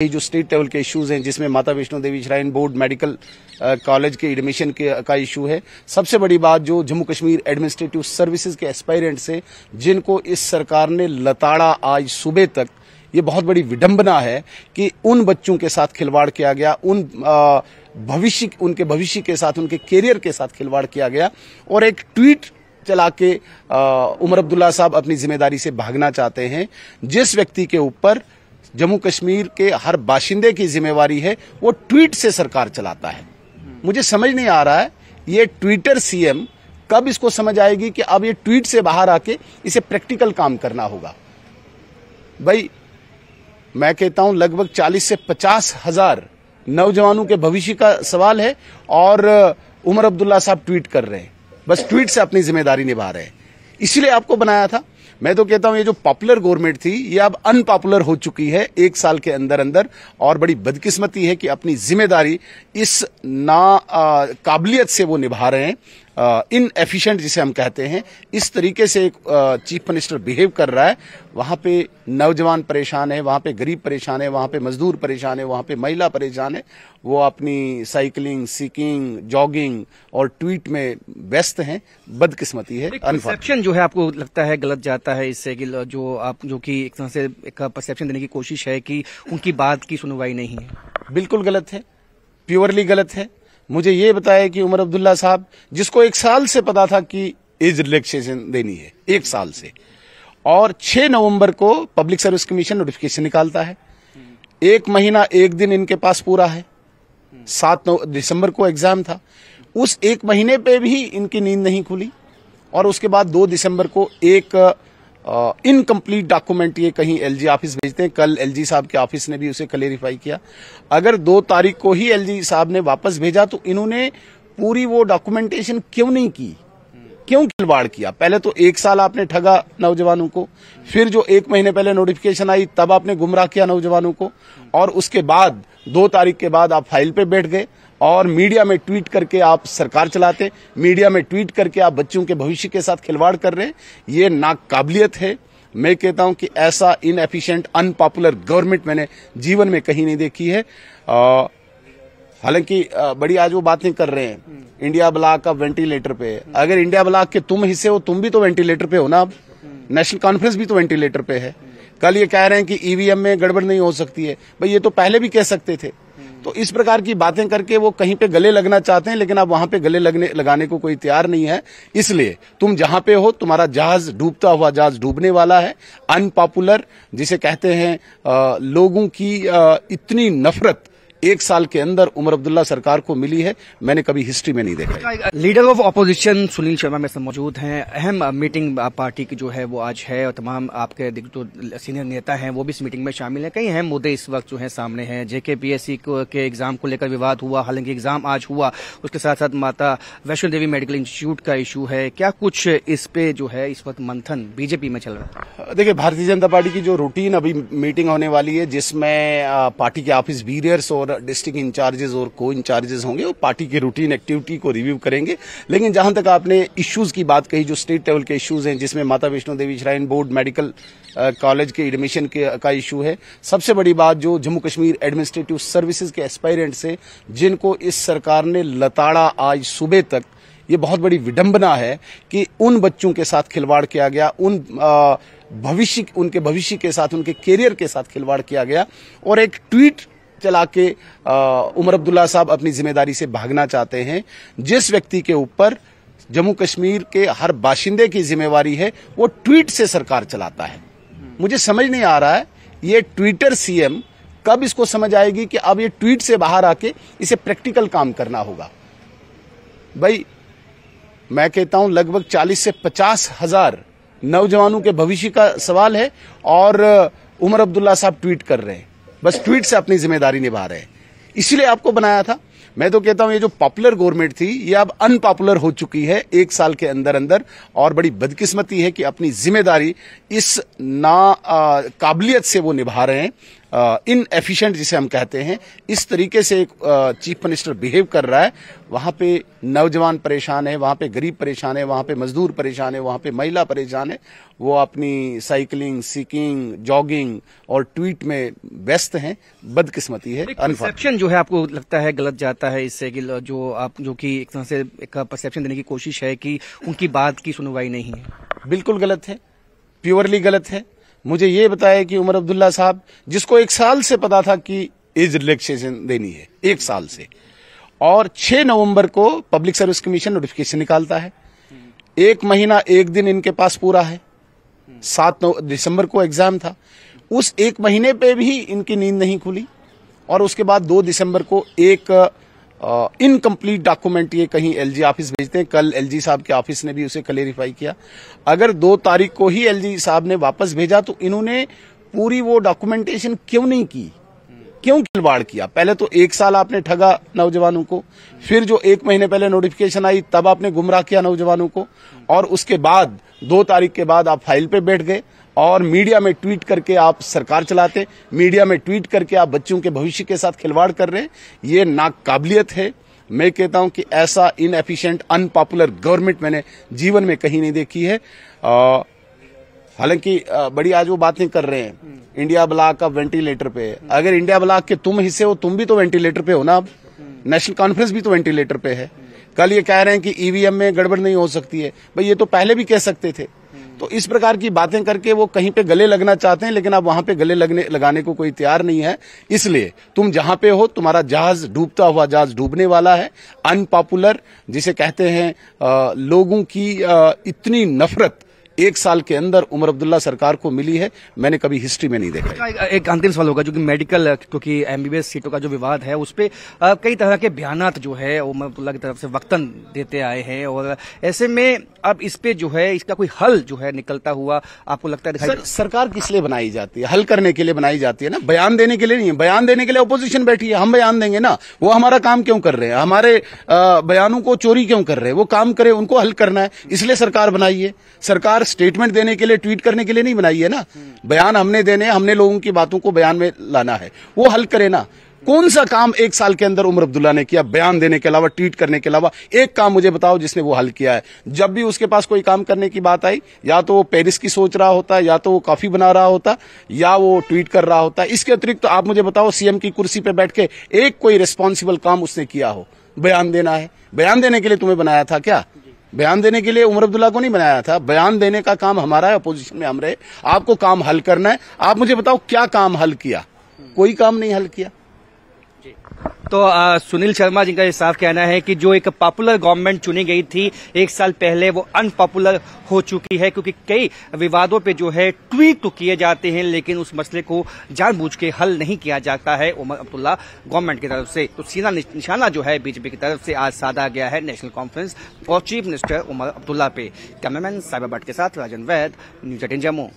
ये जो state level के इश्यूज हैं जिसमें माता Vaishno Devi shrine board medical college के एडमिशन का इशू है। सबसे बड़ी बात जो जम्मू कश्मीर एडमिनिस्ट्रेटिव सर्विसेज के एस्पायरेंट्स हैं जिनको इस सरकार ने लताड़ा आज सुबह तक, ये बहुत बड़ी विडंबना है कि उन बच्चों के साथ खिलवाड़ किया गया, उनके भविष्य के साथ, उनके कैरियर के साथ खिलवाड़ किया गया और एक ट्वीट चला के उमर अब्दुल्ला साहब अपनी जिम्मेदारी से भागना चाहते हैं। जिस व्यक्ति के ऊपर जम्मू कश्मीर के हर बाशिंदे की जिम्मेवारी है वो ट्वीट से सरकार चलाता है। मुझे समझ नहीं आ रहा है ये ट्विटर सीएम कब इसको समझ आएगी कि अब ये ट्वीट से बाहर आके इसे प्रैक्टिकल काम करना होगा। भाई मैं कहता हूं लगभग 40 से 50 हजार नौजवानों के भविष्य का सवाल है और उमर अब्दुल्ला साहब ट्वीट कर रहे हैं, बस ट्वीट से अपनी जिम्मेदारी निभा रहे हैं। इसलिए आपको बनाया था। मैं तो कहता हूं ये जो पॉपुलर गवर्नमेंट थी ये अब अनपॉपुलर हो चुकी है 1 साल के अंदर अंदर, और बड़ी बदकिस्मती है कि अपनी जिम्मेदारी इस काबिलियत से वो निभा रहे हैं। इनएफिशिएंट जिसे हम कहते हैं, इस तरीके से एक चीफ मिनिस्टर बिहेव कर रहा है। वहां पे नौजवान परेशान है, वहां पे गरीब परेशान है, वहां पे मजदूर परेशान है, वहां पे महिला परेशान है। वो अपनी साइकिलिंग, सीकिंग, जॉगिंग और ट्वीट में व्यस्त हैं। बदकिस्मती है। परसेप्शन जो है आपको लगता है गलत जाता है इससे कि जो कि एक तरह से एक परसेप्शन देने की कोशिश है कि उनकी बात की सुनवाई नहीं है। बिल्कुल गलत है, प्योरली गलत है। मुझे ये बताया कि उमर अब्दुल्ला साहब जिसको 1 साल से पता था कि एज रिलैक्सेशन देनी है, 1 साल से, और 6 नवंबर को पब्लिक सर्विस कमीशन नोटिफिकेशन निकालता है। 1 महीना 1 दिन इनके पास पूरा है। 7 दिसंबर को एग्जाम था। उस 1 महीने पे भी इनकी नींद नहीं खुली और उसके बाद 2 दिसंबर को एक इनकम्प्लीट डॉक्यूमेंट ये कहीं एलजी ऑफिस भेजते हैं। कल एलजी साहब के ऑफिस ने भी उसे क्लेरिफाई किया। अगर 2 तारीख को ही एलजी साहब ने वापस भेजा तो इन्होंने पूरी वो डॉक्यूमेंटेशन क्यों नहीं की, क्यों खिलवाड़ किया? पहले तो 1 साल आपने ठगा नौजवानों को, फिर जो 1 महीने पहले नोटिफिकेशन आई तब आपने गुमराह किया नौजवानों को, और उसके बाद 2 तारीख के बाद आप फाइल पे बैठ गए और मीडिया में ट्वीट करके आप सरकार चलाते, मीडिया में ट्वीट करके आप बच्चों के भविष्य के साथ खिलवाड़ कर रहे हैं। ये नाकाबिलियत है। मैं कहता हूं कि ऐसा इनएफिशिएंट अनपॉपुलर गवर्नमेंट मैंने जीवन में कहीं नहीं देखी है। हालांकि बड़ी आज वो बातें कर रहे हैं इंडिया ब्लॉक अब वेंटिलेटर पे है। अगर इंडिया ब्लॉक के तुम हिस्से हो, तुम भी तो वेंटिलेटर पे हो ना। अब नेशनल कॉन्फ्रेंस भी तो वेंटिलेटर पे है। कल ये कह रहे हैं कि ईवीएम में गड़बड़ नहीं हो सकती है। भाई ये तो पहले भी कह सकते थे। तो इस प्रकार की बातें करके वो कहीं पे गले लगना चाहते हैं, लेकिन अब वहां पे गले लगाने को कोई तैयार नहीं है। इसलिए तुम जहां पे हो तुम्हारा जहाज, डूबता हुआ जहाज डूबने वाला है। अनपॉपुलर जिसे कहते हैं, लोगों की इतनी नफरत 1 साल के अंदर उमर अब्दुल्ला सरकार को मिली है, मैंने कभी हिस्ट्री में नहीं देखा। Leader of opposition Sunil Sharma में मौजूद हैं। अहम मीटिंग पार्टी की जो है वो आज है और तमाम आपके जो सीनियर नेता हैं वो भी इस मीटिंग में शामिल हैं। कई अहम मुद्दे इस वक्त जो है सामने हैं। जेकेपीएससी के एग्जाम को लेकर विवाद हुआ, हालांकि एग्जाम आज हुआ। उसके साथ साथ माता वैष्णो देवी मेडिकल इंस्टीट्यूट का इशू है। क्या कुछ इस पे जो है इस वक्त मंथन बीजेपी में चल रहा है? देखिए, भारतीय जनता पार्टी की जो रूटीन अभी मीटिंग होने वाली है जिसमें पार्टी के ऑफिस बीरियर्स और डिस्ट्रिक्ट इंचार्जेस और को इंचार्जेस होंगे, वो पार्टी की रूटीन एक्टिविटी को रिव्यू करेंगे। लेकिन जहां तक आपने इश्यूज की बात कही, जो स्टेट लेवल के इश्यूज हैं जिसमें माता Vaishno Devi shrine board medical college के एडमिशन का इशू है। सबसे बड़ी बात जो जम्मू कश्मीर एडमिनिस्ट्रेटिव सर्विसेज के एस्पायरेंट्स हैं जिनको इस सरकार ने लताड़ा आज सुबह तक, ये बहुत बड़ी विडंबना है कि उन बच्चों के साथ खिलवाड़ किया गया, उनके भविष्य के साथ, उनके कैरियर के साथ खिलवाड़ किया गया और एक ट्वीट चला के उमर अब्दुल्ला साहब अपनी जिम्मेदारी से भागना चाहते हैं। जिस व्यक्ति के ऊपर जम्मू कश्मीर के हर बाशिंदे की जिम्मेवारी है वो ट्वीट से सरकार चलाता है। मुझे समझ नहीं आ रहा है ये ट्विटर सीएम कब इसको समझ आएगी कि अब ये ट्वीट से बाहर आके इसे प्रैक्टिकल काम करना होगा। भाई मैं कहता हूं लगभग 40 से 50 हजार नौजवानों के भविष्य का सवाल है और उमर अब्दुल्ला साहब ट्वीट कर रहे हैं, बस ट्वीट से अपनी जिम्मेदारी निभा रहे हैं। इसलिए आपको बनाया था। मैं तो कहता हूं ये जो पॉपुलर गवर्नमेंट थी ये अब अनपॉपुलर हो चुकी है 1 साल के अंदर अंदर, और बड़ी बदकिस्मती है कि अपनी जिम्मेदारी इस काबिलियत से वो निभा रहे हैं। इन एफिशिएंट जिसे हम कहते हैं, इस तरीके से एक चीफ मिनिस्टर बिहेव कर रहा है, वहां पे नौजवान परेशान है, वहां पे गरीब परेशान है, वहां पे मजदूर परेशान है, वहां पे महिला परेशान है, वो अपनी साइकिलिंग, सीकिंग, जॉगिंग और ट्वीट में व्यस्त हैं। बदकिस्मती है। परसेप्शन जो है आपको लगता है गलत जाता है इससे कि जो कि एक तरह से एक परसेप्शन देने की कोशिश है कि उनकी बात की सुनवाई नहीं है? बिल्कुल गलत है, प्योरली गलत है। मुझे ये बताया कि उमर अब्दुल्ला साहब, जिसको 1 साल से पता था कि एज रिलैक्सेशन देनी है, 1 साल से, और 6 नवंबर को पब्लिक सर्विस कमीशन नोटिफिकेशन निकालता है। 1 महीना 1 दिन इनके पास पूरा है। 7 दिसंबर को एग्जाम था, उस 1 महीने पे भी इनकी नींद नहीं खुली, और उसके बाद 2 दिसंबर को एक इनकम्प्लीट डॉक्यूमेंट ये कहीं एलजी ऑफिस भेजते हैं। कल एलजी साहब के ऑफिस ने भी उसे क्लेरिफाई किया। अगर 2 तारीख को ही एलजी साहब ने वापस भेजा तो इन्होंने पूरी वो डॉक्यूमेंटेशन क्यों नहीं की, क्यों खिलवाड़ किया? पहले तो 1 साल आपने ठगा नौजवानों को, फिर जो 1 महीने पहले नोटिफिकेशन आई तब आपने गुमराह किया नौजवानों को, और उसके बाद 2 तारीख के बाद आप फाइल पे बैठ गए और मीडिया में ट्वीट करके आप सरकार चलाते, मीडिया में ट्वीट करके आप बच्चों के भविष्य के साथ खिलवाड़ कर रहे हैं। ये नाकाबिलियत है। मैं कहता हूं कि ऐसा इनएफिशिएंट, अनपॉपुलर गवर्नमेंट मैंने जीवन में कहीं नहीं देखी है। हालांकि बड़ी आज वो बातें कर रहे हैं, इंडिया ब्लॉक अब वेंटिलेटर पे है। अगर इंडिया ब्लॉक के तुम हिस्से हो, तुम भी तो वेंटिलेटर पे हो ना। अब नेशनल कॉन्फ्रेंस भी तो वेंटिलेटर पे है। कल ये कह रहे हैं कि ईवीएम में गड़बड़ नहीं हो सकती है। भाई ये तो पहले भी कह सकते थे। तो इस प्रकार की बातें करके वो कहीं पे गले लगना चाहते हैं, लेकिन अब वहां पे गले लगाने को कोई तैयार नहीं है। इसलिए तुम जहां पे हो, तुम्हारा जहाज, डूबता हुआ जहाज डूबने वाला है। अनपॉपुलर जिसे कहते हैं, लोगों की इतनी नफरत 1 साल के अंदर उमर अब्दुल्ला सरकार को मिली है, मैंने कभी हिस्ट्री में नहीं देखा। एक अंतिम सवाल होगा, जो कि मेडिकल, क्योंकि एमबीबीएस सीटों का जो विवाद है उस पे कई तरह के बयानात जो है उमर अब्दुल्ला की तरफ से वक्तन देते आए हैं, और ऐसे में अब इस पे जो है इसका कोई हल जो है निकलता हुआ आपको लगता है? सरकार किस लिए बनाई जाती है? हल करने के लिए बनाई जाती है ना, बयान देने के लिए नहीं है। बयान देने के लिए अपोजिशन बैठी है, हम बयान देंगे ना। वो हमारा काम क्यों कर रहे हैं? हमारे बयानों को चोरी क्यों कर रहे हैं? वो काम करे, उनको हल करना है, इसलिए सरकार बनाई है। सरकार स्टेटमेंट देने के लिए, ट्वीट करने के लिए नहीं बनाई है ना। बयान हमने देने, हमने लोगों की बातों को बयान में लाना है, वो हल करे ना। कौन सा काम 1 साल के अंदर उमर अब्दुल्ला ने किया, बयान देने के अलावा, ट्वीट करने के अलावा? एक काम मुझे बताओ जिसने वो हल किया है। जब भी उसके पास कोई काम करने की बात आई, या तो वो पेरिस की सोच रहा होता, या तो वो कॉफी बना रहा होता, या वो ट्वीट कर रहा होता। इसके अतिरिक्त तो आप मुझे बताओ, सीएम की कुर्सी पे बैठ के एक कोई रिस्पॉन्सिबल काम उसने किया हो? बयान देना है। बयान देने के लिए तुम्हें बनाया था क्या? बयान देने के लिए उमर अब्दुल्ला को नहीं बनाया था। बयान देने का काम हमारा है, अपोजिशन में हम रहे। आपको काम हल करना है। आप मुझे बताओ क्या काम हल किया? कोई काम नहीं हल किया। तो सुनील शर्मा जी का ये साफ कहना है कि जो एक पॉपुलर गवर्नमेंट चुनी गई थी 1 साल पहले, वो अनपॉपुलर हो चुकी है, क्योंकि कई विवादों पे जो है ट्वीट तो किए जाते हैं, लेकिन उस मसले को जानबूझ के हल नहीं किया जाता है उमर अब्दुल्ला गवर्नमेंट की तरफ से। तो सीधा निशाना जो है बीजेपी की तरफ से आज साधा गया है नेशनल कॉन्फ्रेंस और चीफ मिनिस्टर उमर अब्दुल्ला पे। कैमरामैन साहिबा भट्ट के साथ राजन वैद, न्यूज़ 18 जम्मू।